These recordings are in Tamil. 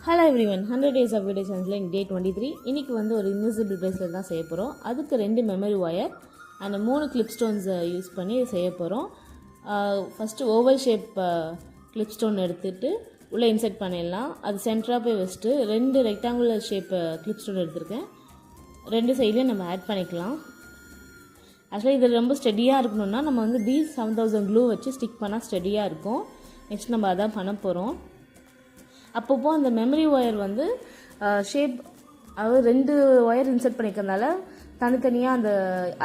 Hello everyone 100 days of video challenge டே 23. இன்றைக்கி வந்து ஒரு இன்விசிபிள் பிரேஸ்லெட் தான் செய்ய போகிறோம். அதுக்கு 2 மெமரி ஒயர் அண்ட் 3 கிளிப் ஸ்டோன்ஸை யூஸ் பண்ணி செய்ய போகிறோம். First oval shape clip stone எடுத்துகிட்டு உள்ளே இன்செர்ட் பண்ணிடலாம். அது சென்டராக போய் வச்சுட்டு 2 ரெக்டாங்குலர் ஷேப் கிளிப் ஸ்டோன் எடுத்திருக்கேன். 2 சைட்லேயும் நம்ம ஆட் பண்ணிக்கலாம். ஆக்சுவலாக இது ரொம்ப ஸ்டெடியாக இருக்கணும்னா நம்ம வந்து B7000 க்ளூ வச்சு ஸ்டிக் பண்ணால் ஸ்டெடியாக இருக்கும். நெக்ஸ்ட் நம்ம அதான் பண்ண போகிறோம். அப்பப்போ அந்த மெமரி ஒயர் வந்து ஷேப் அதாவது 2 ஒயர் இன்செர்ட் பண்ணிக்கிறதுனால தனித்தனியாக அந்த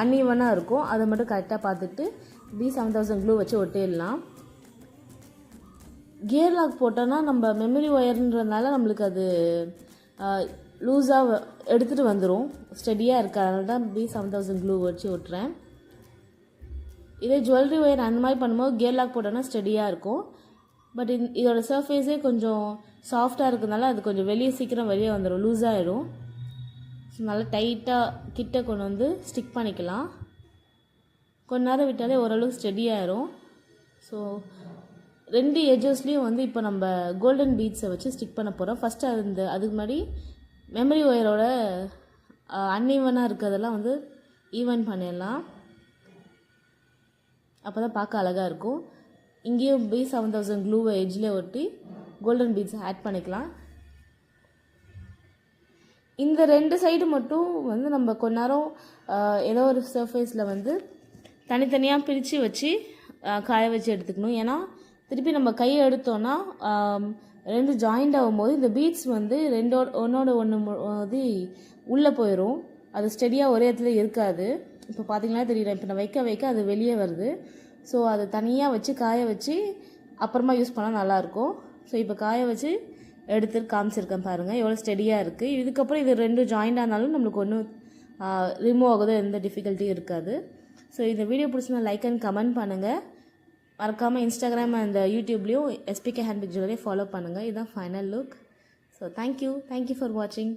அன்ஈவனாக இருக்கும். அதை மட்டும் கரெக்டாக பார்த்துட்டு B7000 க்ளூ வச்சு ஒட்டிடலாம். கியர் லாக் போட்டோன்னா நம்ம மெமரி ஒயர்ன்றதுனால நம்மளுக்கு அது லூஸாக எடுத்துகிட்டு வந்துடும், ஸ்டெடியாக இருக்குது. அதனால தான் B7000 க்ளூ வச்சு ஒட்டுறேன். இதே ஜுவல்லரி ஒயர் அந்த மாதிரி பண்ணும்போது கியர் லாக் போட்டோன்னா ஸ்டெடியாக இருக்கும். பட் இதோட சர்ஃபேஸே கொஞ்சம் சாஃப்டாக இருக்கிறதுனால அது கொஞ்சம் சீக்கிரம் வெளியே வந்துடும், லூஸாகிடும். ஸோ நல்லா டைட்டாக கிட்ட கொண்டு வந்து ஸ்டிக் பண்ணிக்கலாம். கொஞ்ச நேரம் விட்டாலே ஓரளவுக்கு ஸ்டெடியாகிடும். ஸோ 2 எட்ஜஸ்லேயும் வந்து இப்போ நம்ம கோல்டன் பீட்ஸை வச்சு ஸ்டிக் பண்ண போகிறோம். ஃபஸ்ட்டு அதுக்கு முன்னாடி மெமரி ஒயரோட அன்ஈவனாக இருக்கிறதெல்லாம் வந்து ஈவன் பண்ணிடலாம். அப்போ தான் பார்க்க அழகாக இருக்கும். இங்கேயும் B7000 க்ளூவை எட்ஜில் ஒட்டி கோல்டன் பீட்ஸ் ஆட் பண்ணிக்கலாம். இந்த 2 சைடு மட்டும் வந்து நம்ம கொஞ்ச நேரம் ஏதோ ஒரு சர்ஃபேஸில் வந்து தனித்தனியாக பிரித்து வச்சு காய வச்சு எடுத்துக்கணும். ஏன்னா திருப்பி நம்ம கையை எடுத்தோன்னா 2 ஜாயிண்ட் ஆகும்போது இந்த பீட்ஸ் வந்து ஒன்றோட ஒன்று உள்ளே போயிடும். அது ஸ்டெடியாக ஒரே இடத்துல இருக்காது. இப்போ பார்த்தீங்கன்னா தெரியல, இப்போ நான் வைக்க அது வெளியே வருது. ஸோ அதை தனியாக வச்சு காய வச்சு அப்புறமா யூஸ் பண்ணால் நல்லாயிருக்கும். ஸோ இப்போ காய வச்சு எடுத்து காமிச்சிருக்கேன் பாருங்கள், எவ்வளோ ஸ்டெடியாக இருக்குது. இதுக்கப்புறம் இது 2 ஜாயிண்டாக இருந்தாலும் நம்மளுக்கு ஒன்றும் ரிமூவ் ஆகுதோ எந்த டிஃபிகல்ட்டியும் இருக்காது. ஸோ இந்த வீடியோ பிடிச்சினா லைக் அண்ட் கமெண்ட் பண்ணுங்கள். மறக்காமல் இன்ஸ்டாகிராம் அண்ட் யூடியூப்லேயும் SPK ஹேண்ட்பேக் ஜுவல்லரி ஃபாலோ பண்ணுங்கள். இதுதான் final look. So thank you for வாட்சிங்.